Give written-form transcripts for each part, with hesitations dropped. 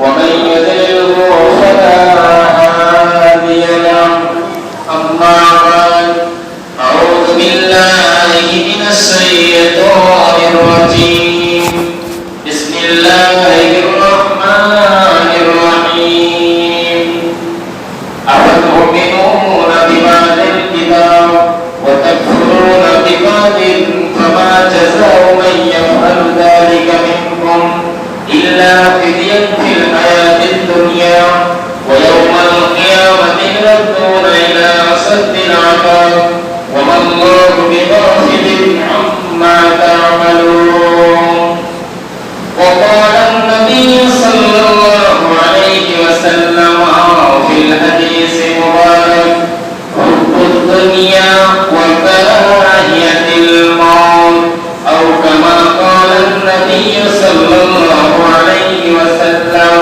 ومن يضلل فلا هادي له أما بعد أعوذ بالله من الشيطان الرجيم بسم الله الرحمن الرحيم أفتؤمنون ببعض الكتاب وتكفرون ببعض فما جزاء من يفعل ذلك منكم إلا خزي في الحياة الدنيا ويوم القيامة يردون إلى أشد العذاب وما الله بغافل عما تعملون. وقال النبي صلى الله عليه وسلم في الحديث المبارك حب الدنيا وكراهية الموت أو كما قال النبي صلى الله عليه وسلم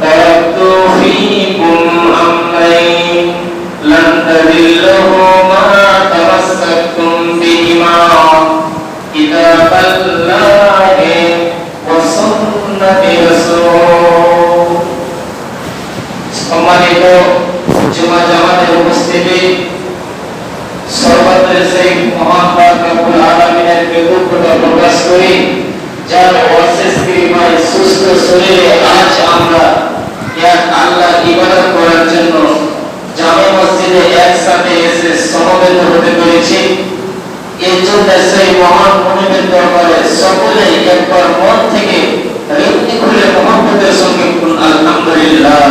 تركت فيكم أمرين لن تضلوا ما تمسكتم بهما كتاب الله وسنة رسوله. সম্মানিত জুমা জামাতের উপস্থিতি, সর্বত্র সেই মহান রব্বুল আলামিনের কৃতজ্ঞতা প্রকাশ করি যার অশেষ কৃপায় সুস্থ শরীরে আজ আমরা এক আল্লাহর ইবাদত করার জন্য জামে মসজিদে একসাথে এসে সমবেত হতে পেরেছি। এর জন্য সেই মহান মনিবের দরবারে সকলেই একবার মন থেকে হৃদয় খুলে মহব্বতের সঙ্গে আলহামদুলিল্লাহ।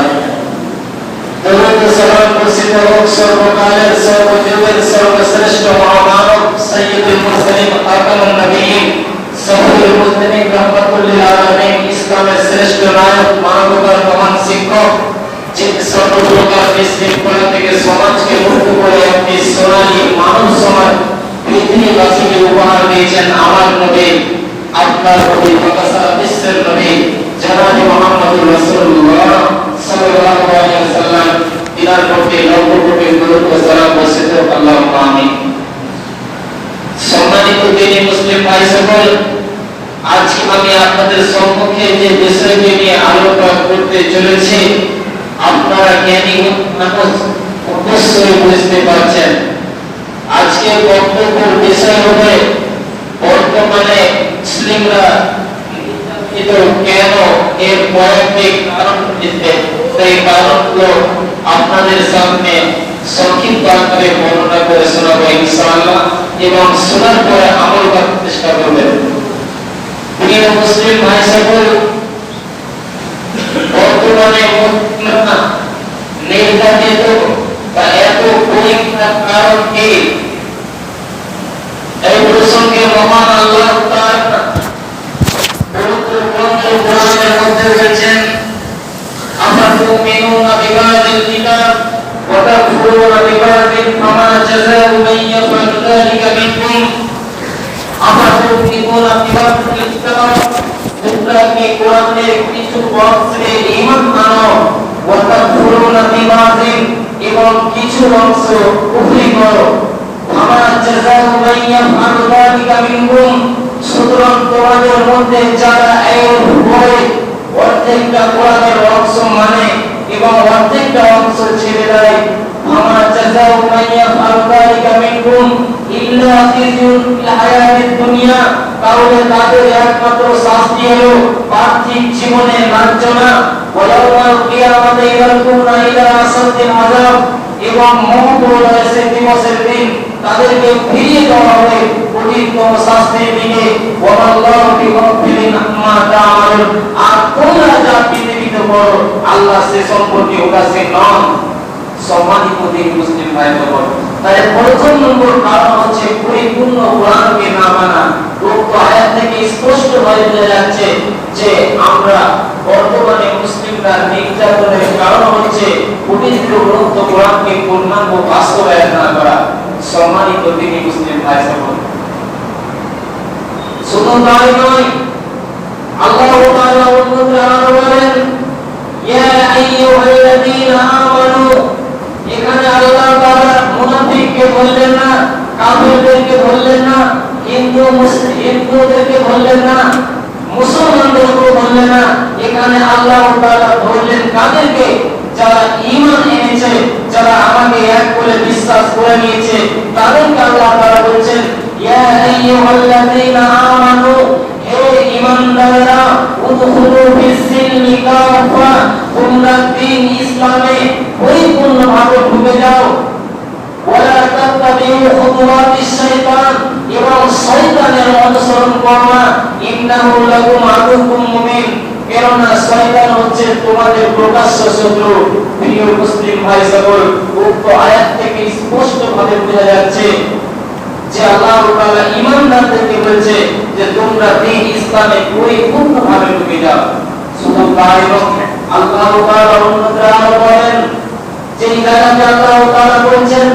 দরুদ সালাম বর্ষিত হোক সর্বকালের সর্বযুগের সর্বশ্রেষ্ঠ মহামানব সাইয়্যিদুল মুরসালিন খাতামুন নবিয়্যিন সফিউল মুজতামিন রাহমাতুল লিল আলামিন ইসলামের শ্রেষ্ঠ নায়ক মানবতার মহান শিক্ষক যিনি সর্বপ্রকার বিশৃঙ্খলা থেকে সমাজকে মুক্ত করে একটি সোনালী মানব সমাজ পৃথিবীবাসীকে উপহার দিয়েছেন আমার নবী আপনার নবী সারা বিশ্বের নবী জনাবে মুহাম্মদুর রাসূলুল্লাহ সাল্লাল্লাহু আলাইহি ওয়াসাল্লাম। তিনার প্রতি লক্ষ কোটি দরুদ ও সালাম বর্ষিত হোক, আল্লাহুম্মা আমিন। সম্মানিত দিনী মুসলিম ভাই সকল, আজ আমি আপনাদের সম্মুখে যে বিষয়টি নিয়ে আলোচনা করতে চলেছি আপনারা জ্ঞানী মানুষ অবশ্যই বুঝতে পারছেন। আজকে বক্তব্যের বিষয় হবে বর্তমানে মুসলিমরা কেন, এর কয়েকটি কারণ দিতে, সেই কারণগুলো আপনাদের সামনে সংক্ষিপ্ত আকারে বর্ণনা করে শোনাবো ইনশাআল্লাহ, এবং শোনার পরে আমল করার চেষ্টা করবেন। প্রিয় মুসলিম ভাই সকল, বর্তমানে মুসলিমরা নির্যাতিত বা এত পরীক্ষার কারণ কি? এই প্রসঙ্গে মহান আল্লাহ তাআলা পবিত্র গ্রন্থ কোরআনের মধ্যে বলেছেন আফাতুমিনুনা বিবাদিল কিতাব ওয়া তাকফুরুনা বিবাদিন ফামা জাযাউ মান ইয়াফআল যালিকা মিনকুম আফাতুমিনুনা বিবাদিল কিতাব, তোমরা কি কোরআনের কিছু অংশে ঈমান আনো, ওয়া তাকফুরুনা বিবাদিন, এবং কিছু অংশ কুফরি করো, ফামা জাযাউ মান ইয়াফআল যালিকা মিনকুম, সুতরাং তোমাদের মধ্যে যারা এই করে অর্ধেকটা কোরআনের অংশ মানে এবং অর্ধেকটা অংশ ছেড়ে দেয়, ফামা জাযাউ মান ইয়াফআল যালিকা মিনকুম ইল্লা খিজুন ফিল হায়াতিদ দুনিয়া, তাহলে তাদের একমাত্র শাস্তি হলো পার্থিব জীবনে লাঞ্ছনা, ওয়া ইয়াউমাল কিয়ামাতি ইয়ারকুনা ইলা আসাদ্দিল আযাব, এবং মহৎ এসে দিবসের দিন তাদেরকে ফিরিয়ে দেওয়া হবে কঠিনতম শাস্তির দিকে। ওয়াল্লাহু বিগাফিলিন আম্মা তা'মালুন, আর তোমরা যা পৃথিবীতে করো আল্লাহ সে সম্পর্কে উদাসীন নন। সম্মানিত দিন মুসলিম ভাই বোন, তাই প্রথম নম্বর কারণ হচ্ছে পরিপূর্ণ কোরআনকে না মানা। উক্ত আয়াত থেকে স্পষ্ট হয়ে যাচ্ছে যে আমরা বর্তমানে মুসলিমরা নির্যাতনের কারণ হচ্ছে পবিত্র গ্রন্থ কোরআনকে পূর্ণাঙ্গ বাস্তবায়ন না করা। সম্মানিত দিনী মুসলিম ভাই বোন, শুধু তাই নয়, আল্লাহ তাআলা বলেন ইয়া আইয়ুহাল্লাযীনা আমানু, এখানে আল্লাহ তাআলা মুনাফিককে বললেন না, কাফিরদেরকে বললেন না, হিন্দুদেরকে বললেন না, মুসলমানদেরকে বললেন না, এখানে আল্লাহ তাআলা কাদেরকে? যারা ঈমান এনেছে, যারা আমাকে এক বলে বিশ্বাস করে নিয়েছে, তাদেরকে আল্লাহ তাআলা বলেন ইয়া আইয়ুহাল্লাযীনা আমানু, হে ঈমানদাররা, উদখুলু ফিস-সিলমি কাফা, তোমরা দ্বীন ইসলামে পরিপূর্ণভাবে ঢুকে যাও। ওয়ালা তাত্তাবিউ খুতুওয়াতিশ শাইতান, এবং শয়তানের অনুসরণ করো না। ইন্নাহু লাকুম আদুউম মুবিন, কেননা শয়তান হচ্ছে তোমাদের প্রকাশ্য শত্রু। প্রিয় মুসলিম ভাই সকল, উক্ত আয়াত থেকে স্পষ্টভাবে বোঝা যাচ্ছে যে আল্লাহ তাআলা ঈমানদারদেরকে বলেছে যে তোমরা দ্বীন ইসলামে পরিপূর্ণভাবে ঢুকে যাও। শুধু তাই নয়, আল্লাহ তাআলা অন্যত্র বলেন যে এই জায়গাতে আল্লাহ তাআলা বলেন,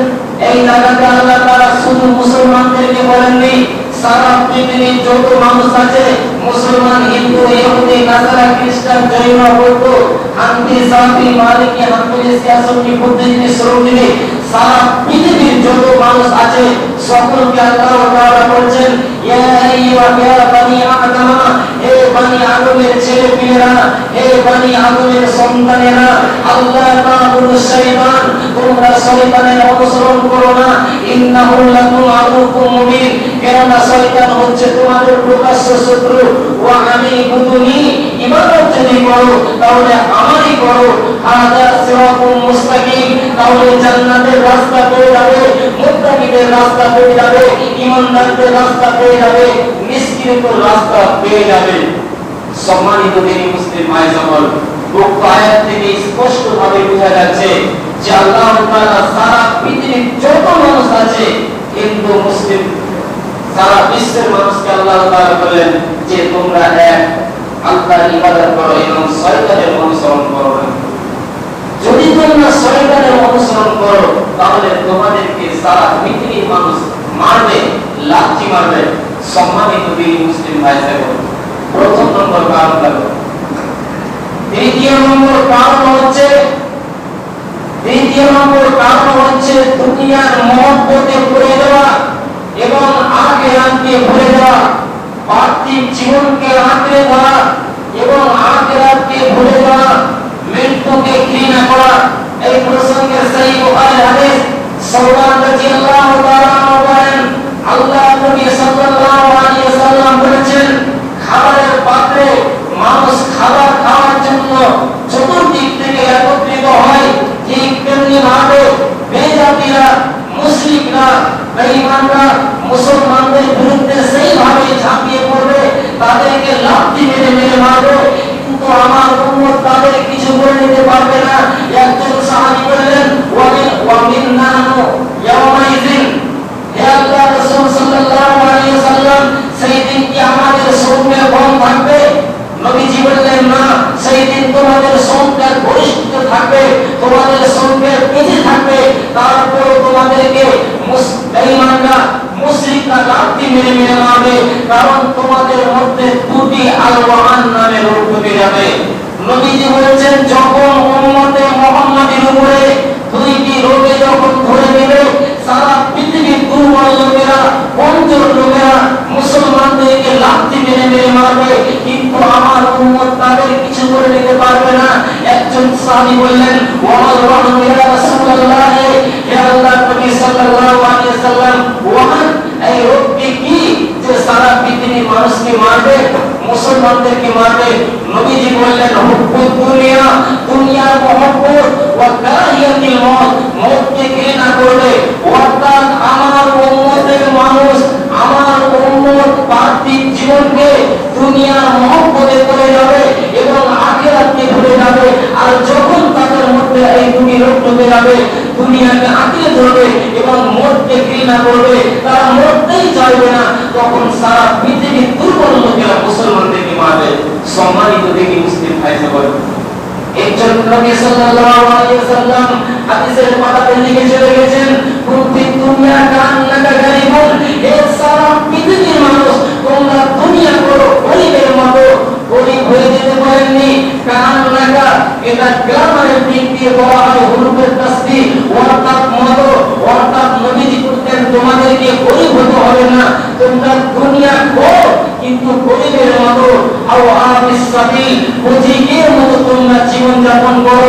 এই জায়গাতে আল্লাহ তাআলা শুধু মুসলমানদেরকে বলেননি, সারা পৃথিবীর যত মানুষ আছে, মুসলমান, হিন্দু, ইহুদি, নাসারা, খ্রিস্টান, জৈন, বৌদ্ধ, হানফি, শাফি, মালিকি, হাম্বলি, শিয়াসুন্নি, বুদ্ধিজীবী, শ্রমজীবী, সারা পৃথিবীর যত মানুষ আছে সকলকে আল্লাহ তাআলা বলেন ইয়া আইয়ুহা বানি আদম, হে বনি আদমের ছেলেপিলেরা, হে বনি আদমের সন্তানেরা, আল্লাহ তাআবুদু শাইতান, তোমরা শয়তানের অনুসরণ করো না। ইন্নাহু লাকুম আদুউম মুবিন, কেননা শয়তান হচ্ছে তোমাদের প্রকাশ্য শত্রু। ওয়া আনিবুদুনি, ইবাদত যদি করো তাহলে আমারই করো। হাযা সিরাতুম মুস্তাকিম, তাহলে জান্নাতের রাস্তা পেয়ে যাবে, মুত্তাকিদের রাস্তা পেয়ে যাবে, ঈমানদারদের রাস্তা পেয়ে যাবে, মিসকিনদের রাস্তা পেয়ে যাবে। সম্মানিত দিনী মুসলিম ভাই সকল, উক্ত আয়াত থেকে স্পষ্টভাবে বোঝা যাচ্ছে যে আল্লাহ তাআলা সারা পৃথিবীর যত মানুষ আছে, হিন্দু, মুসলিম, সারা বিশ্বের মানুষকে আল্লাহ তাআলা বলেন যে তোমরা এক আল্লাহর ইবাদত করো এবং শয়তানের অনুসরণ করো না। যদি তোমরা শয়তানের অনুসরণ করো তাহলে তোমাদেরকে সারা পৃথিবীর মানুষ মারবে, লাথি মারবে। সম্মানিত দিনী মুসলিম ভাই সকল, প্রথম নম্বর কারণ হলো, দ্বিতীয় নম্বর কারণ হচ্ছে দুনিয়ার মহব্বতে পড়ে যাওয়া এবং আখিরাতকে ভুলে যাওয়া, পার্থিব জীবনকে আঁকড়ে ধরা এবং আখিরাতকে ভুলে যাওয়া, মৃত্যুকে ঘৃণা করা। এই প্রসঙ্গে সহিহ বুখারী হাদিস সাওবান রাদিয়াল্লাহু তাআলা বলেন, আল্লাহ নবী সাল্লাল্লাহু আলাইহি ওয়াসাল্লাম বলেছেন, খাবারের পাত্রে মানুষ খাবার খাওয়ার জন্য চতুর্দিক থেকে একত্রিত হয়, ঠিক তেমনি ভাবে বেজাতিরা, মুশরিকরা, বেঈমানরা মুসলমানদের বিরুদ্ধে সেইভাবে ঝাঁপিয়ে পড়বে, তাদেরকে লাথি মেরে মেরে মারবে, কিন্তু আমার উম্মত তাদের কিছু করে নিতে পারবে না। একজন সাহাবী বললেন ওয়া মিন্নাহু ইয়াওমাইযিন, হে আল্লাহর রাসূল সাল্লাল্লাহু আলাইহি ওয়াসাল্লাম, সেই দিন কি আমাদের সঙ্গে কম থাকবে? নবীজি বললেন না, সেই দিন তোমাদের সঙ্গে গরিষ্ঠ থাকবে, তোমাদের সঙ্গে বেঁচে থাকবে, তারপর তোমাদেরকে বেঈমানরা, মুশরিকরা লাথি মেরে মেরে মারবে, কারণ তোমাদের মধ্যে দুটি আল-ওয়ান নামে রোগ ঢুকে যাবে। নবীজি বলেছেন যখন উম্মতে মুহাম্মাদের উপরে দুইটি রোগে যখন ধরে নেবে, সারা পৃথিবীর দুর্বল লোকেরা, কমজোর লোকেরা মুসলমানদেরকে লাথি মেরে মেরে মারবে, কিন্তু আমার উম্মত তাদের কিছু করে নিতে পারবে না। একজন সাহাবী বললেন ওয়াল রাহু ইয়া রাসূলুল্লাহ, হে আল্লাহর নবী সাল্লাল্লাহু আলাইহি ওয়াসাল্লাম, ওয়ান এই রোগটি কি যে সারা পৃথিবীর মানুষকে মারবে, মুসলমানদেরকে মারবে? নবীজি বললেন হুব্বুদ দুনিয়া, দুনিয়ার মহব্বত, ওয়া কারাহিয়াতুল মউত, মউতকে ঘৃণা করবে। অর্থাৎ আমার উম্মতের মানুষ, আমার উম্মত পার্থিব জীবনকে দুনিয়ার মহব্বতে পড়ে যাবে এবং আখিরাতকে ভুলে যাবে। আর যখন তাদের মধ্যে এই দুটি রোগ ঢুকে যাবে, দুনিয়াকে আঁকড়ে ধরবে এবং মউতকে ঘৃণা করবে, তারা মরতেই চাইবে না, তখন সারা পৃথিবীর দুর্বল লোকেরা মুসলমানদেরকে মারবে। সম্মানিত দিনী মুসলিম ভাই সকল, একজন নবী সাল্লাল্লাহু আলাইহি ওয়াসাল্লাম হাদিসের পাতাতে লিখে চলে গেছেন, কুনতি দুনিয়া কান্নাকা গারিবুন, হে সারা পৃথিবীর মানুষ তোমরা দুনিয়া করো গরিবের মতো। গরিব হয়ে যেতে পারেননি, কান্নাকা এটা গ্রামারের দিক দিয়ে বলা হয় হুরুফে তাসবিহ, অর্থাৎ মতো, অর্থাৎ নবীজি বলতেন তোমাদেরকে গরিব হতে হবে না, তোমরা দুনিয়া করো কিন্তু গরিবের মতো। আও আবিস সাবিল, বুঝিকের মতো তোমরা জীবন যাপন করো।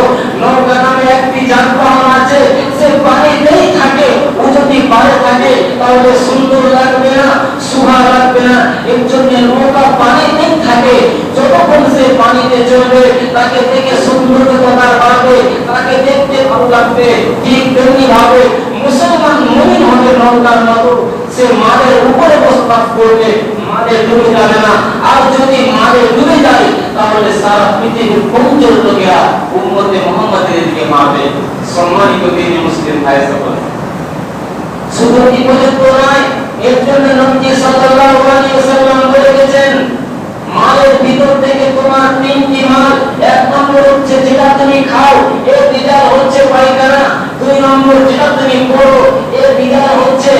উপকার পাবে, তাকে দেখতে ভালো লাগবে। ঠিক তেমনি ভাবে মুসলমান মুমিন হবে নৌকার মতো, সে মাদের উপরে বসবাস করবে, মাদের ডুবে যাবে না। আর যদি মাদের ডুবে যায় তাহলে সারা পৃথিবীর কমজোর লোকেরা উম্মতে মুহাম্মাদের দিকে মারবে। সম্মানিত দিনী মুসলিম ভাই সকল, শুধু কি পর্যন্ত নয়, এর জন্য নবী সাল্লাল্লাহু আলাইহি ওয়াসাল্লাম বলে গেছেন, মালের ভিতর থেকে তোমার তিনটি মাল, এক নম্বর হচ্ছে যেটা তুমি খাও, এর রিজাল্ট হচ্ছে পায়খানা। দুই নম্বর যেটা তুমি পড়ো, এর রিজাল্ট হচ্ছে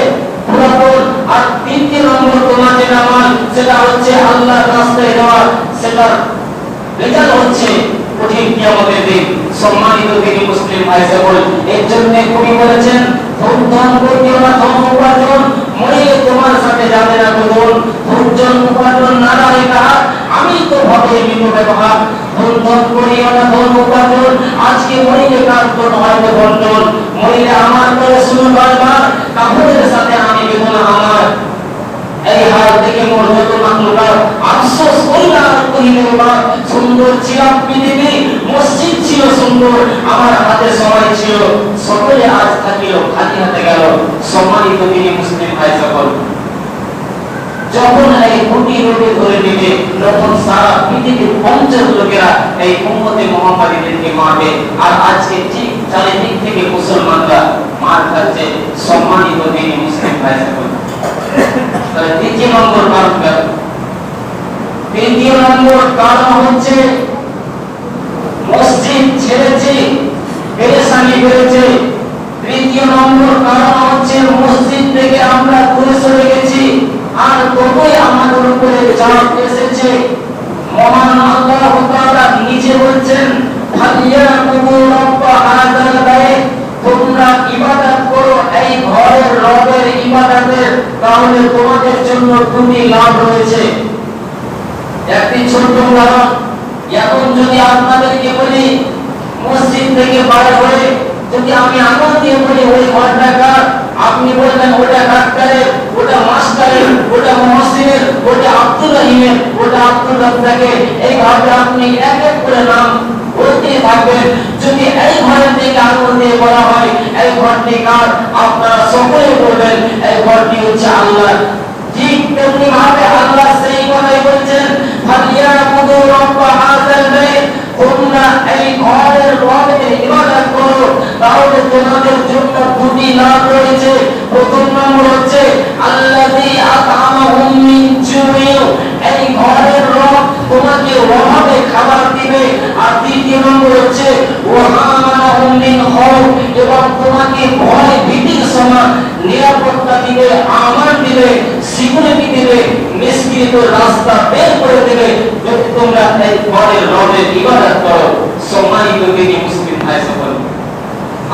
পুরাতন। আর তিনটি নম্বর তোমার যেটা মাল, সেটা হচ্ছে আল্লাহর রাস্তায় দেওয়া, সেটা রিজাল্ট হচ্ছে কঠিন কিয়ামতের দিন। সম্মানিত দিনী মুসলিম ভাই সকল, এর জন্য কবি বলেছেন, ধন করিও না ধন উপার্জন, মরিলে তোমার সাথে যাবে না ধন। ধন উপার্জন না রাখে কাহার, আমি তো ভাবে মৃত ব্যবহার। ধন করিও না ধন উপার্জন, আজকে মরিলে কার তো হয়তো বন্টন। মরিলে আমার করে শুনো বারবার, কাপড়ের সাথে আমি বেদনা আমার। এই হাল থেকে মোর হতো মাকলুকা, আফসোস কইলা কইলে বা সুন্দর ছিলাম পৃথিবী, মসজিদ ছিল সুন্দর, আমার হাতে সময় ছিল, সকলে আজ থাকিল খালি হাতে গেল। সম্মানিত দিনী মুসলিম ভাই সকল, যখন এই কোটি রোগে ধরে নেবে, তখন সারা পৃথিবীর পঞ্চাশ লোকেরা এই উম্মতে মুহাম্মাদীদেরকে মারবে। আর আজকে ঠিক চারিদিক থেকে মুসলমানরা মার খাচ্ছে। সম্মানিত দিনী মুসলিম ভাই সকল, দ্বিতীয় নম্বর কারণ গেল। তৃতীয় নম্বর কারণ হচ্ছে মসজিদ ছেড়েছে, পেরেশানি বেড়েছে। তৃতীয় নম্বর কারণ হচ্ছে মসজিদ থেকে আমরা দূরে সরে গেছি, আর ততই আমাদের উপরে চাপ এসেছে। মহান আল্লাহ তাআলা নিজে বলছেন, ফালিয়াকুবু রাব্বা হাযাল বাইত, তোমরা ইবাদত করো এই ঘরের রবের ইবাদতের, তাহলে তোমাদের জন্য দুটি লাভ রয়েছে। একটি ছোট উদাহরণ, এখন যদি আপনাদেরকে বলি মসজিদ থেকে বাইরে হয়ে যদি আমি আঙুল দিয়ে বলি ওই ঘরটা কার, আপনি বলবেন ওটা ডাক্তারের, ওটা মাস্টারের, ওটা মহসিনের, ওটা আব্দুল রহিমের, ওটা আব্দুল রাজ্জাকের। এইভাবে আপনি এক এক করে নাম বলতে থাকবেন। যদি এই ঘরের থেকে আঙুল দিয়ে বলা হয় এই ঘরটি কার, আপনারা সকলে বলবেন এই ঘরটি হচ্ছে আল্লাহ। ঠিক তেমনি ভাবে আল্লাহ সেই কথাই বলছেন, ফালিয়াকুবু রাব্বা হাযাল বাইত, তোমরা এই ঘরের রবের ইবাদত করো, তাহলে তোমাদের জন্য দুটি লাভ রয়েছে। প্রথম নম্বর হচ্ছে আল্লাযী আত'আমাহুম মিন জু'ইন, এই ঘরের রব তোমাকে অভাবে খাবার দিবে। আর দ্বিতীয় নম্বর হচ্ছে ওয়া আমানাহুম মিন খাউফ, এবং তোমাকে ভয় ভীতির সময় নিরাপত্তা দিবে, আমান দিবে, সিকিউরিটি দিবে, নিষ্কৃত রাস্তা বের করে দেবে, যদি তোমরা এই ঘরের রবের ইবাদত করো। সম্মানিত দিনী মুসলিম ভাই সকল,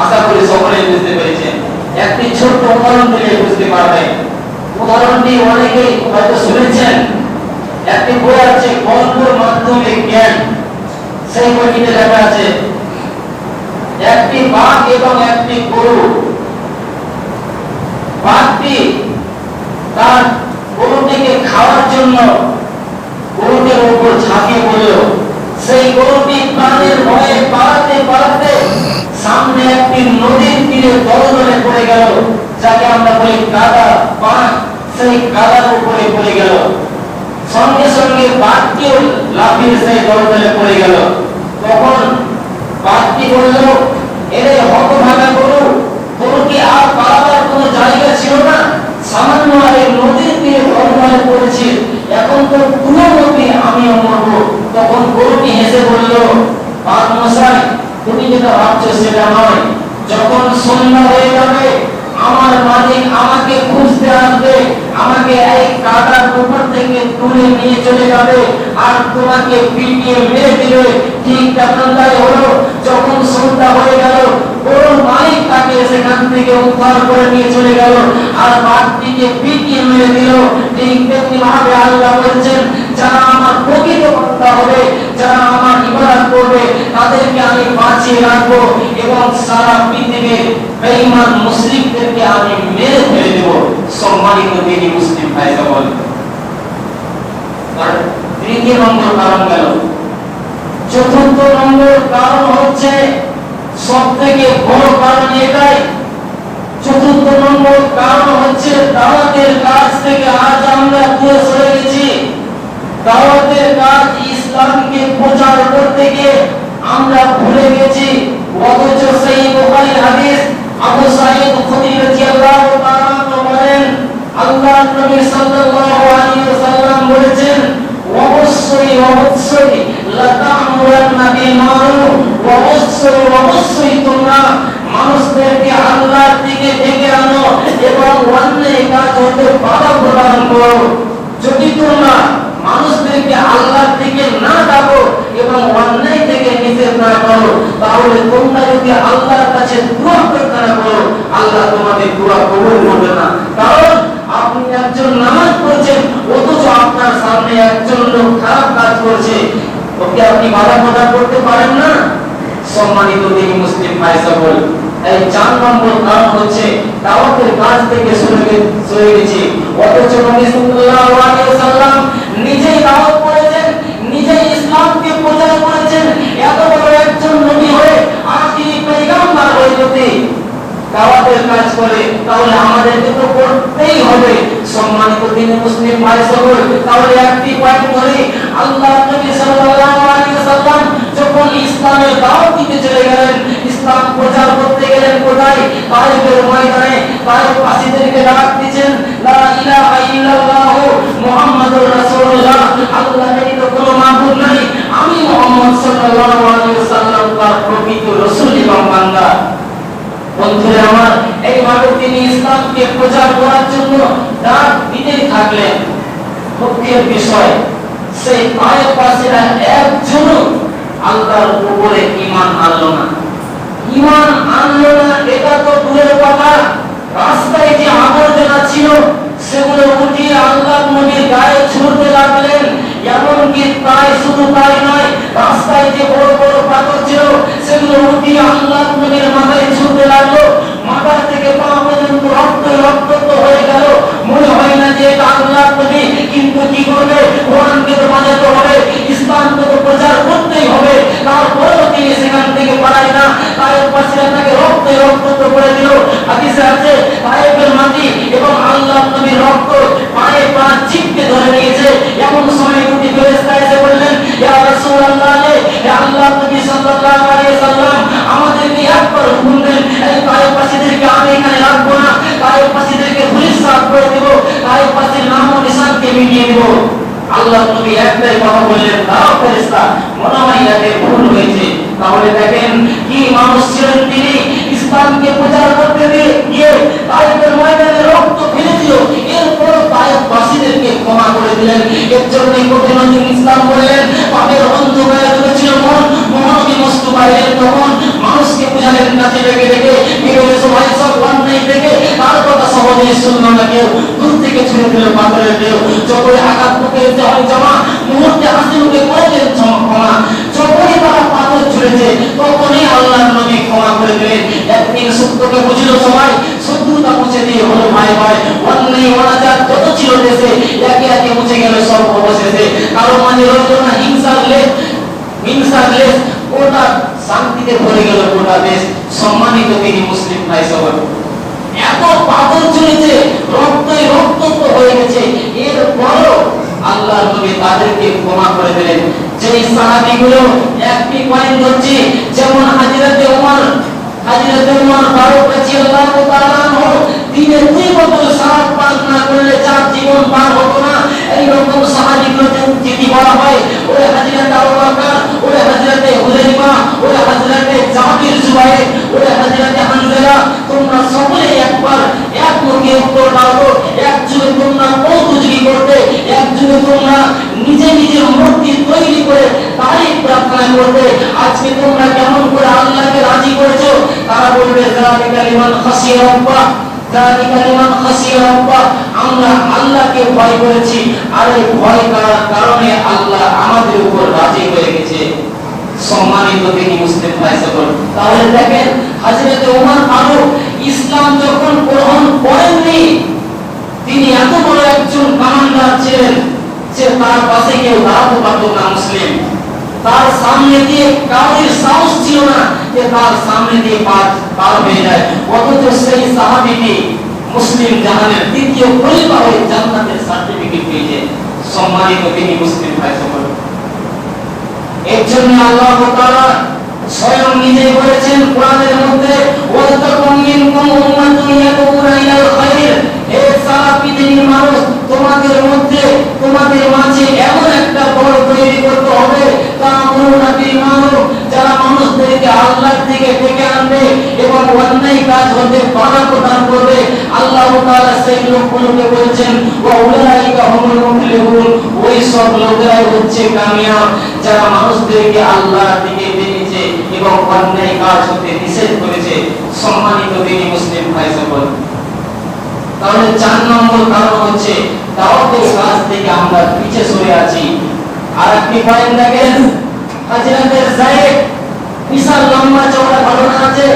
আশা করি সকলেই বুঝতে পেরেছেন। একটি ছোট্ট উদাহরণ দিলে বুঝতে পারবেন। উদাহরণটি অনেকেই হয়তো শুনেছেন। একটি বই আছে গল্পের মাধ্যমে জ্ঞান, সেই বইটিতে লেখা আছে, একটি বাঘ এবং একটি গরু। বাঘটি তার গরুটিকে খাওয়ার জন্য গরুটির উপর ঝাঁপিয়ে পড়ল। সেই গরুটি প্রাণের ভয়ে পালাতে পালাতে সামনে একটি নদীর তীরে দলদলে পড়ে গেল, যাকে আমরা বলি কাদা পান। সেই কাদার উপরে পড়ে গেল, সঙ্গে সঙ্গে বাঘটিও লাফিয়ে সেই দলদলে পড়ে গেল। তখন বাঘটি বলল, এরে হতভাগা গরু, তোর কি আর পালাবার কোনো জায়গা ছিল না? সামান্য এই নদীর তীরে দলদলে পড়েছি, এখন তো পুরো নদী আমিও মরবো। তখন গরুটি হেসে বলল, বাঘ মশাই, তুমি যেটা ভাবছো সেটা নয়। যখন সন্ধ্যা হয়ে যাবে আমার মালিক আমাকে খুঁজতে আসবে, আমাকে এই কাদার উপর থেকে তুলে নিয়ে চলে যাবে আর তোমাকে পিটিয়ে মেরে দিবে। ঠিক তেমনটাই হলো। যখন সন্ধ্যা হয়ে গেল, গরুর মালিক তাকে সেখান থেকে উদ্ধার করে নিয়ে চলে গেল আর বাঘটিকে পিটিয়ে মেরে দিল। ঠিক তেমনি ভাবে আল্লাহ বলছেন, যারা আমার প্রকৃত বান্দা হবে, যারা আমার ইবাদত করবে, তাদেরকে আমি বাঁচিয়ে রাখবো এবং সারা পৃথিবীর বেঈমান মুশরিকদেরকে আমি মেরে ফেলে দেব। সম্মানিত দিনী মুসলিম ভাই সকল, তৃতীয় নম্বর কারণ গেল। চতুর্থ নম্বর নম্বর কারণ হচ্ছে, সবথেকে বড় কারণ এটাই। চতুর্থ নম্বর কারণ হচ্ছে দাওয়াতের কাজ থেকে আজ আমরা দূরে সরে গেছি। দাওয়াতের কাজ, ইসলামকে প্রচার করতে গিয়ে আমরা ভুলে গেছি। অথচ সেই বুখারীর হাদিস, আবু সাঈদ খুদরি রাদিয়াল্লাহু তাআলা বলেন, আল্লাহর নবী সাল্লাল্লাহু আলাইহি ওয়াসাল্লাম বলেছেন, অবশ্যই অবশ্যই লাতা'মুরান্না বিল মারুফ, অবশ্যই তোমরা মানুষদেরকে আল্লাহর দিকে ডেকে আনো এবং অন্যায় কাজ হতে বাধা প্রদান করো। যদি তোমরা মানুষদেরকে আল্লাহর দিকে না ডাকো এবং অন্যায় থেকে নিষেধ না করো, তাহলে তোমরা যদি আল্লাহর কাছে দোয়া প্রার্থনা করো, আল্লাহ তোমাদের দোয়া কবুল করবে না। কারণ আপনি একজন নামাজ পড়ছেন, অথচ আপনার সামনে একজন লোক খারাপ কাজ করছে, ওকে আপনি বাধা প্রদান করতে পারেন না। সম্মানিত দিনী মুসলিম ভাই সকল, এই 4 নম্বর কারণ হচ্ছে দাওয়াতের কাজ থেকে সরে গেছি। অথচ নবী সাল্লাল্লাহু আলাইহি ওয়াসাল্লাম নিজেই দাওয়াত করেছেন, নিজেই ইসলামকে প্রচার করেছেন। এত বড় একজন নবী হয়ে আখিরি পয়গম্বর হয়ে যদি দাওয়াতের কাজ করে, তাহলে আমাদেরকে তো করতেই হবে। সম্মানিত দিনী মুসলিম ভাই সকল, তাহলে একটি পয়েন্ট ধরে, আল্লাহ নবী সাল্লাল্লাহু আলাইহি ওয়াসাল্লাম যখন ইসলামের দাওয়াত দিতে চলে গেলেন, ইসলাম প্রচার করতে গেলেন কোথায়? তায়েফের ময়দানে। তায়েফবাসীদেরকে ডাক দিয়েছেন, লা ইলাহা ইল্লাল্লাহ মুহাম্মাদুর রাসূলুল্লাহ, আল্লাহ ব্যতীত কোনো মাবুদ নাই, আমি মুহাম্মদ সাল্লাল্লাহু আলাইহি ওয়াসাল্লাম তার প্রকৃত রাসূল এবং বান্দা। বন্ধুরা আমার, এইভাবে তিনি ইসলামকে প্রচার করার জন্য ডাক দিতেই থাকলেন। দুঃখের বিষয়, সেই তায়েফবাসীরা একজনও আল্লাহর উপরে ঈমান আনলো না। ঈমান আনলো না এটা তো দূরের কথা, রাস্তায় যে আবর্জনা ছিল সেগুলো উঠিয়ে আল্লাহর নবীর গায়ে ছুঁড়তে লাগলেন। এমনকি শুধু তাই নয়, রাস্তায় যে বড় বড় পাথর ছিল সেগুলো উঠিয়ে আল্লাহর নবীর মাথায় ছুঁড়তে লাগলো। মাথা থেকে পা পর্যন্ত রক্ত হয়ে গেল। মনে হয় না যে এটা আল্লাহর নবী, কিন্তু কি করবে? কোরআনকে তো বাঁচাতে হবে, ইসলামকে তো প্রচার করতেই হবে। তারপরেও তিনি সেখান থেকে পালায় না। তায়েফবাসীরা তাকে রক্ত করে দিল। হাদিসে আছে, তায়েফের মাটি এবং আল্লাহর নবীর রক্ত পায়ে পা চিপকে ধরে নিয়েছে। এমন সময় দুটি ফেরেশতা এসে বললেন, ইয়া রাসূলুল্লাহ, হে আল্লাহর নবী সাল্লাল্লাহু আলাইহি ওয়াসাল্লাম, আমাদেরকে একবার হুকুম দেন, এই তায়েফবাসীদেরকে আমি এখানে রাখবো না, তায়েফবাসীদেরকে ধূলিসাৎ করে দেব, তায়েফবাসীর নাম ও নিশানকে মিটিয়ে দেব। আল্লাহর নবী একটাই কথা বললেন, দাও ফেরেশতা, মনে হয় এতে ভুল হয়েছে। তাহলে দেখেন কি মানুষ ছিলেন তিনি, ইসলামকে প্রচার করতে গিয়ে তায়েফের ময়দানে রক্ত ফেলে দিল, এরপর তায়েফবাসীদেরকে ক্ষমা করে দিলেন। এর জন্যই কঠিন ইসলাম বললেন, পাপের অন্ধকারে ঢুকেছিল মন, মহানবী মস্তু পাইলেন তখন, মানুষকে বুঝালেন কাছে ডেকে ডেকে, বিরোধী সবাই সব অন্যায় থেকে তার কথা সহজে শুনলো না কেউ, দূর থেকে ছুঁড়ে দিল পাথরের ঢেউ। যখনই আঘাত মুখে হয় জমা, মুহূর্তে হাসি মুখে করলেন ক্ষমা। যখনই তারা পাথর ছুঁড়েছে, তখনই আল্লাহর নবী ক্ষমা করে দিলেন। একদিন সত্যকে বুঝলো সবাই, শত্রুতা মুছে দিয়ে হলো ভাই ভাই। অন্যায় অনাচার যত ছিল দেশে, একে একে মুছে গেল সব অবশেষে। কারো মাঝে রইল না হিংসার লেশ, ওটা শান্তিতে ভরে গেল গোটা দেশ। সম্মানিত তিনি মুসলিম ভাই সবার, এত পাথর চলেছে, রক্ত হয়ে গেছে, এরপরও আল্লাহর নবী তাদেরকে ক্ষমা করে দিলেন। যেই সাহাবীগুলো, একটি পয়েন্ট হচ্ছে, যেমন হযরতে ওমর ফারুক রাদিয়াল্লাহু তাআলা আনহু, দিনে 2 বোতল শরাব পান না করলে যার জীবন পার হতো না। এই রকম সাহাবীগুলো যদি বলা হয়, ওরে হযরতে আবু বকর, ওরে হযরতে হুযায়ফা, ওরে হযরতে জাবির জুবাইর, ওরে হযরতে হানজালা, তোমরা সকলে একবার এক মুখে উত্তর দাও, একজনে তোমরা কৌতুকি করতে, একজনে তোমরা নিজের মূর্তি তৈরি করে তারিফ প্রার্থনা করতে। আজকে তোমরা কেমন করে আল্লাহকে রাজি করেছো? তারা বলবে, যালিকা লিমান খাশিয়া রাব্বাহ, যালিকা লিমান খাশিয়া রাব্বাহ, আমরা আল্লাহকে ভয় করেছি, আর এই ভয় করার কারণে আল্লাহ আমাদের উপর রাজি হয়ে গেছে। সম্মানিত তিনি মুসলিম ভাই সকল, তাহলে দেখেন হযরত ওমর ফারুক ইসলাম যখন গ্রহণ করেননি, তিনি এত বড় একজন কমান্ডার ছিলেন যে তার পাশে কেউ দাঁড়াতে পারত না মুসলিম। তার সামনে দিয়ে কাউরির সাহস ছিল না যে তার সামনে দিয়ে পার হয়ে যায়, অথচ সেই সাহাবীটি মুসলিম জাহানের দ্বিতীয় খলিফা হয়ে জান্নাতের সার্টিফিকেট পেয়েছে। সম্মানিত তিনি মুসলিম ভাই সকল, এর জন্য আল্লাহ তাআলা স্বয়ং নিজে বলেছেন কোরআনের মধ্যে, ওয়াতাকুম মিনকুম উম্মাতুন ইয়াদউনা ইলাল খায়র, হে সারা পৃথিবীর মানুষ, তোমাদের মধ্যে তোমাদের মাঝে এমন একটা দল তৈরি করতে হবে তা'মুরুনা বিল মা'রুফ, যারা মানুষদেরকে আল্লাহর দিকে ডেকে আনবে এবং অন্যায় কাজ হতে বাধা প্রদান করবে। আল্লাহ তাআলা সেই লোকগুলোকে বলেছেন, ওয়া উলাইকা হুমুল মুফলিহুন, ওই সব লোকেরাই হচ্ছে কামিয়াব যারা মানুষদেরকে আল্লাহর দিকে ডেকেছে এবং অন্যায় কাজ হতে নিষেধ করেছে। সম্মানিত দিনী মুসলিম ভাই সকল, তাহলে 4 নম্বর কারণ হচ্ছে দাওয়াতের কাজ থেকে আমরা পিছে সরে আছি। আর একটি পয়েন্ট দেখেন, হযরতের যায়েদ, বিশাল লম্বা চওড়া ঘটনা আছে।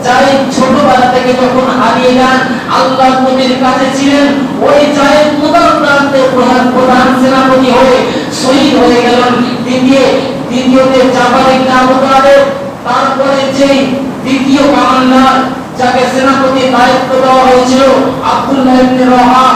যায়েদ ছোটবেলা থেকে যখন হারিয়ে যান, আল্লাহর নবীর কাছে ছিলেন, ওই যায়েদ মুদার প্রান্তের প্রধান সেনাপতি হয়ে শহীদ হয়ে গেলেন। দ্বিতীয়তে জাফর ইবনে আবু তালেব, তারপরে যেই দ্বিতীয় কমান্ডার যাকে সেনাপতি দায়িত্ব দেওয়া হয়েছিল আব্দুল্লাহ ইবনে রাওহা,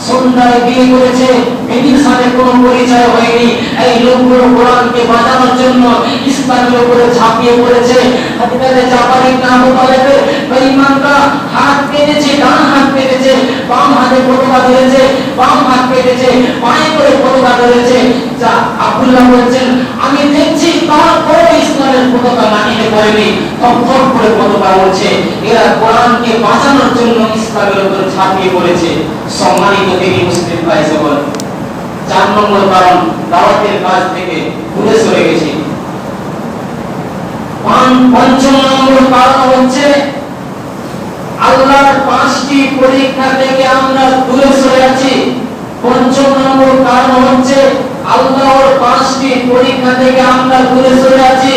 সন্ধ্যায় বিয়ে করেছে, বিবির সাথে কোনো পরিচয় হয়নি। এই লোকগুলো কোরআনকে বাঁচানোর জন্য ইসলামের উপরে ঝাঁপিয়ে পড়েছে। হযরত জাফর ইবনে আবু তালেবের বেঈমানরা হাত কেটেছে, ডান হাত কেটেছে, বাম হাতে পতাকা ধরেছে, বাম হাত কেটেছে, পায়ে করে পতাকা ধরেছে। যা আব্দুল্লাহ বলেন, আমি দেখছি তারপরে ইসলামের পতাকা মাটিতে পড়েনি, থরথর করে পতাকা উঠছে। এরা কোরআনকে বাঁচানোর জন্য ইসলামের উপর ঝাঁপিয়ে পড়েছে। সম্মানিত দিনী মুসলিম ভাই সকল, 4 নম্বর কারণ দাওয়াতের কাজ থেকে দূরে সরে গেছি। 5 নম্বর কারণ হচ্ছে আল্লাহর 5টি পরীক্ষা থেকে আমরা দূরে সরে আছি। 5 নম্বর কারণ হচ্ছে আল্লাহর 5টি পরীক্ষা থেকে আমরা দূরে সরে আছি।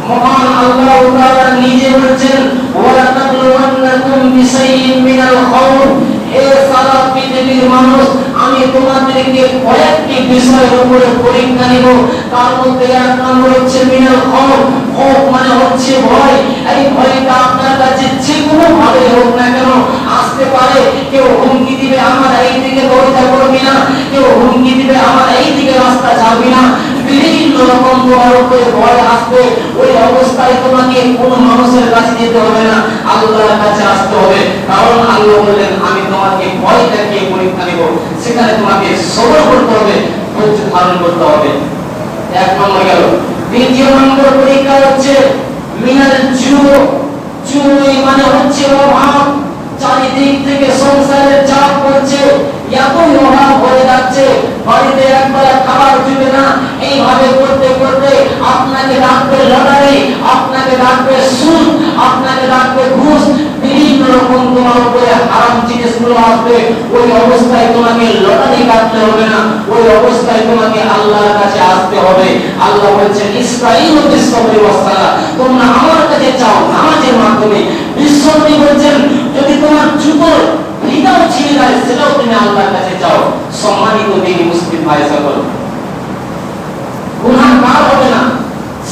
মহান আল্লাহ তাআলা নিজে বলেছেন, ওয়ালা তাবলুওয়ান্নাকুম বিশাইইন মিনাল খাউফ, হে সারা পৃথিবীর মানুষ, আমি তোমাদেরকে কয়েকটি বিষয়ের উপরে পরীক্ষা নিব। তার মধ্যে 1 নম্বর হচ্ছে মিনাল খাউফ। খাউফ মানে হচ্ছে ভয়। এই ভয়টা আপনার কাছে যে কোনো ভাবে হোক না কেন আসতে পারে। কেউ হুমকি দিবে, আমার এই দিকে দরজা করবি না, কেউ হুমকি দিবে, আমার এই দিকে রাস্তা যাবি না, বিভিন্ন রকম তোমার উপরে ভয় আসবে। ওই অবস্থায় তোমাকে কোনো মানুষের কাছে যেতে হবে না, আল্লাহর কাছে আসতে হবে। কারণ আল্লাহ বলেন, আমি তোমাকে ভয় দেখিয়ে পরীক্ষা নেব। সেখানে তোমাকে সবর করতে হবে, ধৈর্য ধারণ করতে হবে। 1 নম্বর গেল। 2 নম্বর পরীক্ষা হচ্ছে মিনাল জুই, মানে হচ্ছে অভাব। চারিদিক থেকে সংসারের চাপ পড়ছে, এতই অভাব হয়ে যাচ্ছে, বাড়িতে একবেলা খাবার জুটে না। এইভাবে করতে করতে আপনাকে ডাকবে লটারি, আপনাকে ডাকবে সুদ, আপনাকে ডাকবে ঘুষ, বিভিন্ন রকম তোমার উপরে হারাম জিনিসগুলো আসবে। ওই অবস্থায় তোমাকে লটারি কাটতে হবে না, ওই অবস্থায় তোমাকে আল্লাহর কাছে আসতে হবে। আল্লাহ বলছেন, ইসরাঈল বিসসাবরি ওয়াস সালাহ, তোমরা আমার কাছে চাও নামাজের মাধ্যমে। বিশ্বনবী বলছেন, যদি তোমার জুতোর ফিতাও ছিঁড়ে যায় সেটাও তুমি আল্লাহর কাছে চাও। সম্মানিত দিনী মুসলিম ভাই সকল, গুনাহগার হবে না।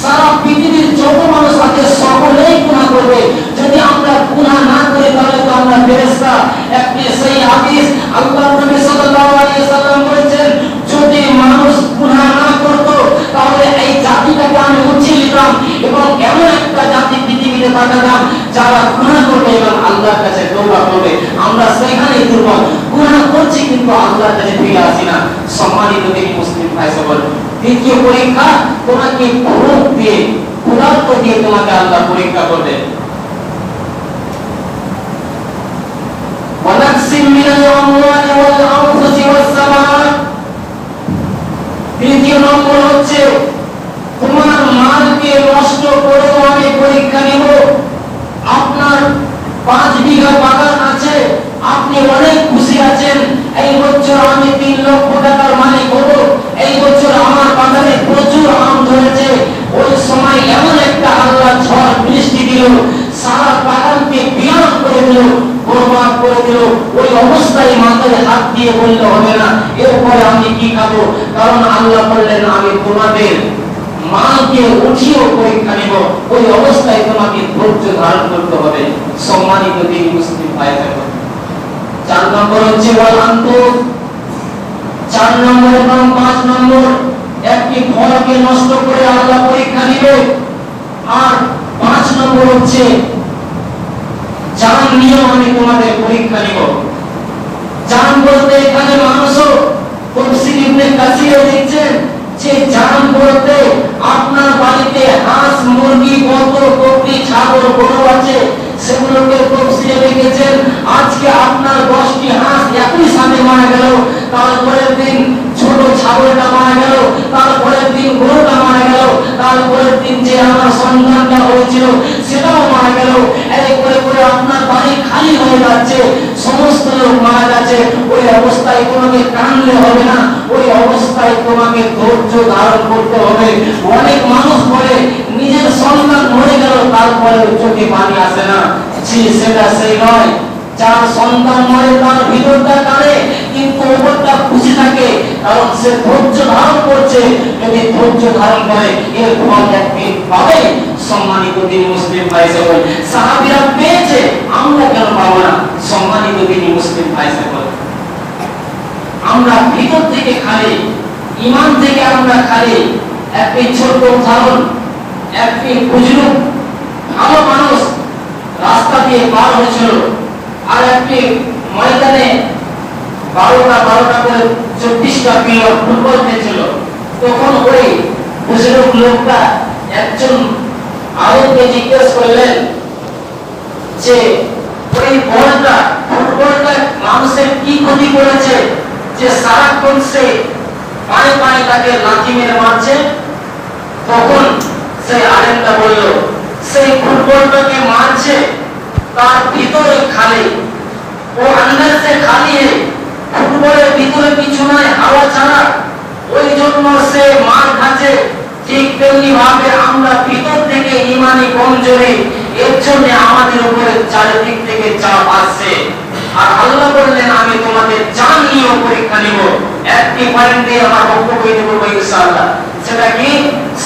সারা পৃথিবীর যত মানুষ আছে সকলেই গুনাহ করবে। যদি আমরা গুনাহ না করি তাহলে তো আমরা ফেরেশতা। একটি সেই হাদিস আল্লাহর নবী সাল্লাল্লাহু আলাইহি সাল্লাম বলেছেন, যদি মানুষ গুনাহ না করত তাহলে এই জাতিটাকে আমি উঠিয়ে নিতাম এবং এমন একটা জাতি পৃথিবীতে পাঠাতাম যারা গুনাহ করবে এবং আল্লাহর কাছে তওবা করবে। আমরা সেখানেই দুর্বল, গুনাহ করছি কিন্তু আল্লাহর কাছে ফিরে আসি না। সম্মানিত দিনী মুসলিম ভাই সকল, 2য় পরীক্ষা তোমাকে ভোগ দিয়ে, ক্ষুধার্ত দিয়ে তোমাকে আল্লাহ পরীক্ষা করবে। ওয়ানাকসিম মিনাল আমওয়ালি ওয়াল আনফুসি ওয়াস সামারাত। 3 নম্বর হচ্ছে তোমার মালকে নষ্ট করেও আমি পরীক্ষা নিব। আপনার 5 বিঘা বাগান আছে, আপনি অনেক খুশি আছেন, এই বছর আমি 3 লক্ষ টাকার মালিক হব, এই বছর আমার বাগানে প্রচুর আম ধরেছে। ওই সময় এমন একটা আল্লাহ ঝড় বৃষ্টি দিল, সারা বাগানকে বিনাশ করে দিল, বরবাদ করে দিল। ওই অবস্থায় মাথায় হাত দিয়ে বললে হবে না, এরপরে আমি কি খাবো? কারণ আল্লাহ বললেন, আমি তোমাদের মালকে উঠিয়েও পরীক্ষা নিব, ওই অবস্থায় তোমাকে ধৈর্য ধারণ করতে হবে। সম্মানিত দিন মুসলিম ভাইরা, 4 নম্বর হচ্ছে ওয়ালান্তুর, 4 নম্বর এবং 5 নম্বর একটি ফলকে নষ্ট করে আল্লাহ পরীক্ষা নিবে। আর 5 নম্বর হচ্ছে জান নিয়েও আমি তোমাদের পরীক্ষা নিব। জান বলতে এখানে মানুষও তাফসীর ইবনে কাসির লিখছেন যে জান বলতে আপনার বাড়িতে হাঁস, মুরগি, বকর, বকরি, ছাগল, গরু আছে, সেগুলোকে তাফসীরে লিখেছেন আজকে আপনার 10টি হাঁস একই সাথে মারা গেল, তারপরের দিন ছোট ছাগলটা মারা গেল, তারপরের দিন গরুটা মারা গেল, তারপরের দিন যে আমার সন্তানটা হয়েছিল সেটাও মারা গেল, এই করে করে আপনার বাড়ি খালি হয়ে যাচ্ছে, সমস্ত লোক মারা যাচ্ছে। ওই অবস্থায় তোমাকে কাঁদলে হবে না, ওই অবস্থায় তোমাকে ধৈর্য ধারণ করতে হবে। অনেক মানুষ বলে নিজের সন্তান মরে গেল তারপরে চোখে পানি আসে না, সেটা সেই নয়। যার সন্তান মরে তার ভিতরটা কাঁদে কিন্তু উপরটা খুশি থাকে, কারণ সে ধৈর্য ধারণ করছে। যদি ধৈর্য ধারণ করে এর ফল একদিন পাবে। সম্মানিত দিন মুসলিম ভাই সকল, সাহাবীরা পেয়েছে, আমরা কেন পাবো না? সম্মানিত দিন মুসলিম ভাই সকল, আমরা ভিতর থেকে খালি, ঈমান থেকে আমরা খালি। একটি ছোট উদাহরণ, একটি বুজুর্গ ভালো মানুষ রাস্তা দিয়ে পার হয়েছিল, আর একটি ময়দানে 12টা করে 24টা প্লেয়ার ফুটবল খেলছিল। তখন ওই বুজুর্গ লোকটা একজন আরেককে জিজ্ঞেস করলেন যে ওই বলটা, ফুটবলটা মানুষের কি ক্ষতি করেছে যে সারাক্ষণ সে পায়ে পায়ে তাকে লাথি মেরে মারছে? তখন সেই আরেকটা বলল সেই ফুটবলটাকে মারছে তার ভিতরে খালি, ও আন্দাজ সে খালি, ফুটবলের ভিতরে কিছু নাই, হাওয়া ছাড়া, ওই জন্য সে মার খাচ্ছে। ঠিক তেমনি ভাবে আমরা ভিতর থেকে ঈমানি কমজোরি, এর জন্য আমাদের উপরে চারিদিক থেকে চাপ আসছে। আর আল্লাহ বললেন আমি তোমাদের জান নিয়েও পরীক্ষা নিব। একটি পয়েন্ট দিয়ে আমার বক্তব্য দেব ইনশাআল্লাহ। সেটা কি?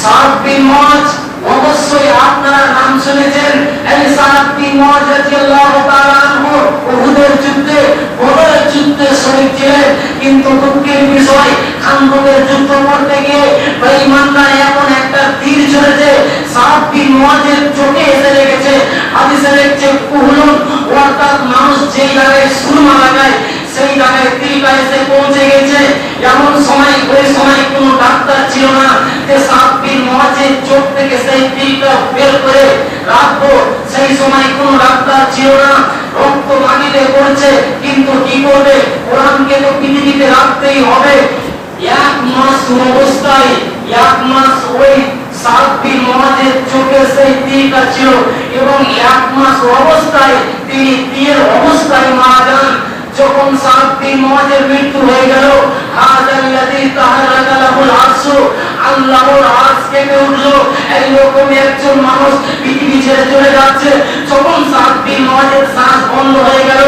সাদ বিন মুআজ, অবশ্যই আপনারা নাম শুনেছেন। এই সাদ বিন মুআজ রাদিয়াল্লাহু তাআলা আনহু উহুদের যুদ্ধে, বদরের যুদ্ধে শহীদ ছিলেন, কিন্তু দুঃখের বিষয় খান্দকের যুদ্ধ করতে গিয়ে বেঈমানরা এমন একটা তীর ছুঁড়েছে সাদ বিন মুআজের চোখে এসে লেগেছে। হাদিসে লিখছে কুহুলুন, অর্থাৎ মানুষ যেই জায়গায় সুরমা লাগায় সেই জায়গায় তীরটা এসে পৌঁছে গেছে। এমন সময়, ওই সময় কোনো ডাক্তার ছিল না যে সাদ বিন মুআজের চোখ থেকে সেই তীরটা বের করে রাখবো, সেই সময় কোনো ডাক্তার ছিল না। রক্ত মাটিতে পড়ছে, কিন্তু কি করবে? কোরআনকে তো পৃথিবীতে রাখতেই হবে। 1 মাস অবস্থায়, 1 মাস ওই সাদ বিন মুআজের চোখে সেই তীরটা ছিল, এবং 1 মাস অবস্থায় তিনি তীর অবস্থায় মারা যান। যখন সাদ বিন মুআজের মৃত্যু হয়ে গেল, হাযাল্লাযী তাহারাকা লাহুল আরশু, আল্লাহর আরশ কেঁপে উঠল। এইরকম একজন মানুষ পৃথিবী ছেড়ে চলে যাচ্ছে। যখন সাদ বিন মুআজের শ্বাস বন্ধ হয়ে গেল,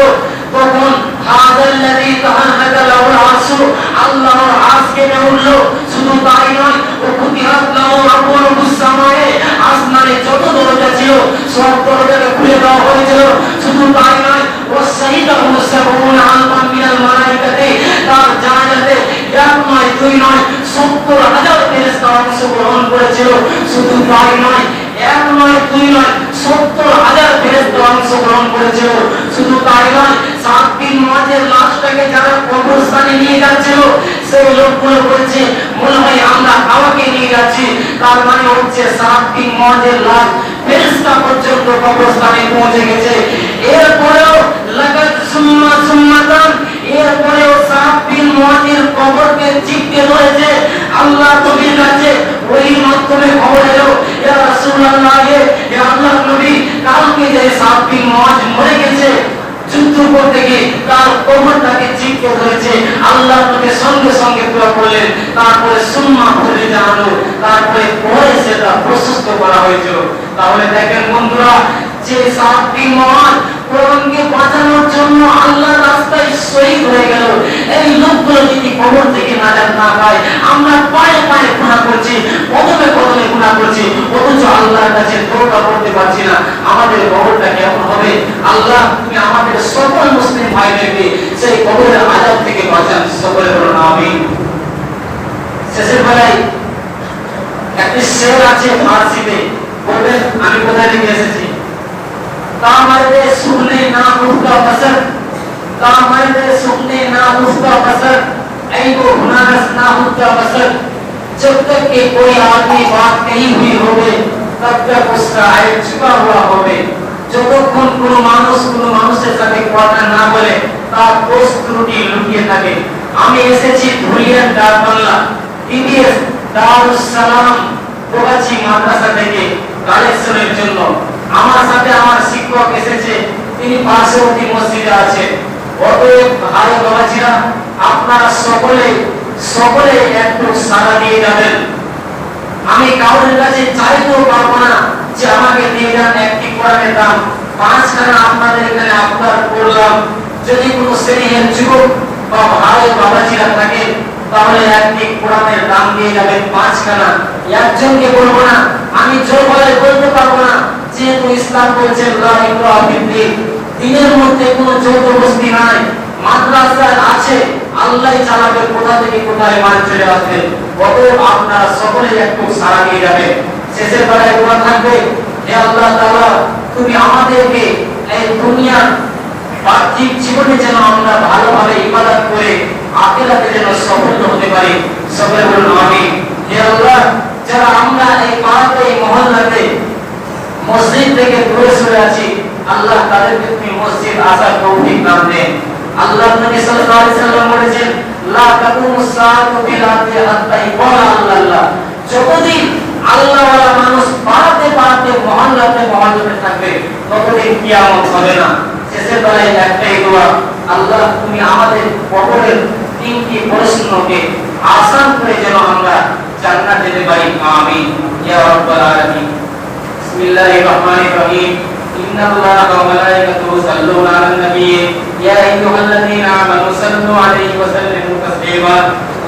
তখন হাযাল্লাযী তাহারাকা লাহুল আরশু, আল্লাহর আরশ কেঁপে উঠল। শুধু তাই নয়, ফুতিহাত লাহু আবওয়াবুস সামায়ে, আসমানে যত দরজা ছিল সব দরজাকে খুলে দেওয়া হয়েছিল। শুধু তাই নয়, ওয়াসাইদাহু সাবউনা আলফান মিনাল মালাইকাতি, তার জানাজাতে 1 নয় 2 নয় 70,000 ফেরেশতা অংশগ্রহণ করেছিল। শুধু তাই নয়, 1 নয় 2 নয় 70,000 ফেরেশতা অংশগ্রহণ করেছিল। শুধু তাই নয়, সাদ বিন মুআজের লাশটাকে যারা কবরস্থানে নিয়ে যাচ্ছিল সেই লোকগুলো বলছে মনে হয় আমরা হাওয়াকে নিয়ে যাচ্ছি। তার মানে হচ্ছে সাদ বিন মুআজের লাশ ফেরেশতা পর্যন্ত কবরস্থানে পৌঁছে গেছে। এরপরেও লাগাত সুম্মাতান, এরপরেও সাদ বিন মুআজের কবরকে চিপকে ধরেছে। আল্লাহ নবীর কাছে ওহীর মাধ্যমে খবর এলো, ইয়া রাসূলুল্লাহ, ইয়া আল্লাহর নবী, কালকে যে সাদ বিন মুআজ মরে গেছে যুদ্ধ করতে গিয়ে, তার কবরটাকে চিপকে ধরেছে। আল্লাহর নবী সঙ্গে সঙ্গে দোয়া করলেন, তারপরে সুম্মা বলে জানালো, তারপরে পরে সেটা প্রশস্ত করা হয়েছিল। তাহলে দেখেন বন্ধুরা, যে সাদ বিন মুআজ কোরআনকে বাঁচানোর জন্য আল্লাহর রাস্তায় শহীদ হয়ে গেল। এই লোকগুলো যদি কবর থেকে নাজাত না পায়, আমরা পায়ে পায়ে গুনাহ করছি, কদমে কদমে গুনাহ করছি, অথচ আল্লাহর কাছে তওবা করতে পারছি না। আমাদের কবরটা কেমন হবে? আল্লাহ তুমি আমাদের সকল মুসলিম ভাইদেরকে সেই কবরের আযাব থেকে বাঁচান, সকলে বলুন আমিন। শেষের বেলায় একটি শের আছে ফারসিতে, বলবেন আমি কোথায় লিখে এসেছি? কামরদে সুনে না উফকা বসর, कामर्दे सुनने ना उसका बसर, ऐबो हुनरस ना उसका बसर। जब तक के कोई आदमी बात नहीं हुई होवे, तब तक उसका ऐब छुपा हुआ होवे। যতক্ষণ কোনো মানুষের সাথে কথা না বলে তার দোষ ত্রুটি লুকিয়ে থাকে। আমি এসেছি ধুলিয়ান ডাকবাংলা ইন্ডিয়াস দারুস সালাম প্রবাসী মাদ্রাসা থেকে কালেকশনের জন্য। আমার সাথে আমার শিক্ষক এসেছে, তিনি পার্শ্ববর্তী মসজিদে আছেন। অতএব ভাই বাবাজিরা, আপনারা সকলে একটু সাড়া দিয়ে যাবেন। আমি কাউরের কাছে চাইতেও পারবো না যে আমাকে দিয়ে যান একটি কোরআনের দাম 5 খানা, আপনাদের এখানে আপনার করলাম। যদি কোনো শ্রেণীর যুবক বা ভাই বাবাজিরা থাকে, তাহলে একটি কোরআনের দাম দিয়ে যাবেন 5 খানা। একজনকে বলবো না, আমি জোর গলায় বলতে পারবো না, যেহেতু ইসলাম বলছে লা ইকরাহা ফিদ্দীন, দিনের মধ্যে কোনো জবরদস্তি নাই। মাদ্রাসা আছে, আল্লাহই চালাবে কোথা থেকে কোথায় মান চলে আসবে। অতএব আপনারা সকলে একটু সাড়া দিয়ে যাবেন। শেষের বেলায় দোয়া থাকবে, হে আল্লাহ তাআলা, তুমি আমাদেরকে এই দুনিয়ার পার্থিব জীবনে যেন আমরা ভালোভাবে ইবাদত করে আখিরাতে যেন সফল হতে পারি, সকলে বলুন আমিন। হে আল্লাহ, যারা আমরা এই পাড়াতে এই মহল্লাতে মসজিদ থেকে দূরে সরে আছি, আল্লাহ তাদেরকে তুমি মসজিদ আসার তৌফিক দান দেন। আল্লাহ নবী সাল্লাল্লাহু আলাইহি সাল্লাম বলেছেন, লা তাকুমুস সাআতু বিল-আরদি হাত্তা ইয়াকুলা আল্লাহ। যতদিন আল্লাহওয়ালা মানুষ পাড়াতে মহল্লাতে থাকবে, ততদিন কিয়ামত হবে না। শেষের বেলায় একটাই দোয়া, আল্লাহ তুমি আমাদের কবরের 3টি প্রশ্নকে আসান করে যেন আমরা জান্নাতে যেতে পারি, আমিন ইয়া রাব্বাল আলামিন। বিসমিল্লাহির রহমানির রহিম। ইন্নাল্লাহা ওয়া মালাইকাতুহু ইউসাল্লুনা আলান নবী ইয়া আইয়ুহাল্লাযীনা আমানু সাল্লু আলাইহি ওয়া সাল্লিমু তাসলিমা।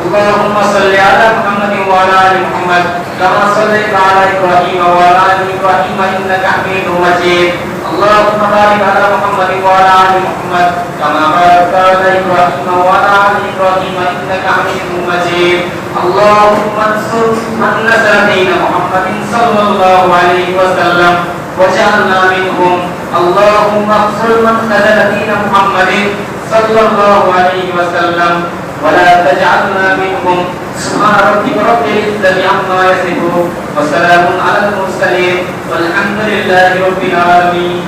আল্লাহুম্মা সাল্লি আলা মুহাম্মাদিন ওয়া আলা আলি মুহাম্মাদ কামা সাল্লাইতা আলা ইব্রাহিম ওয়া আলা আলি ইব্রাহিম ইন্নাকা হামিদুম মাজিদ। اللهم بارك على محمد وعلى ال محمد كما باركت على ابراهيم وعلى ال ابراهيم انك حميد مجيد. اللهم انصر من نصر دين محمد صلى الله عليه وسلم واجعلنا منهم. اللهم اغفر من خذل دين محمد صلى الله عليه وسلم ولا تجعلنا منهم. سبحان ربك رب العزة عما يصفون وسلام على المرسلين والحمد لله رب العالمين.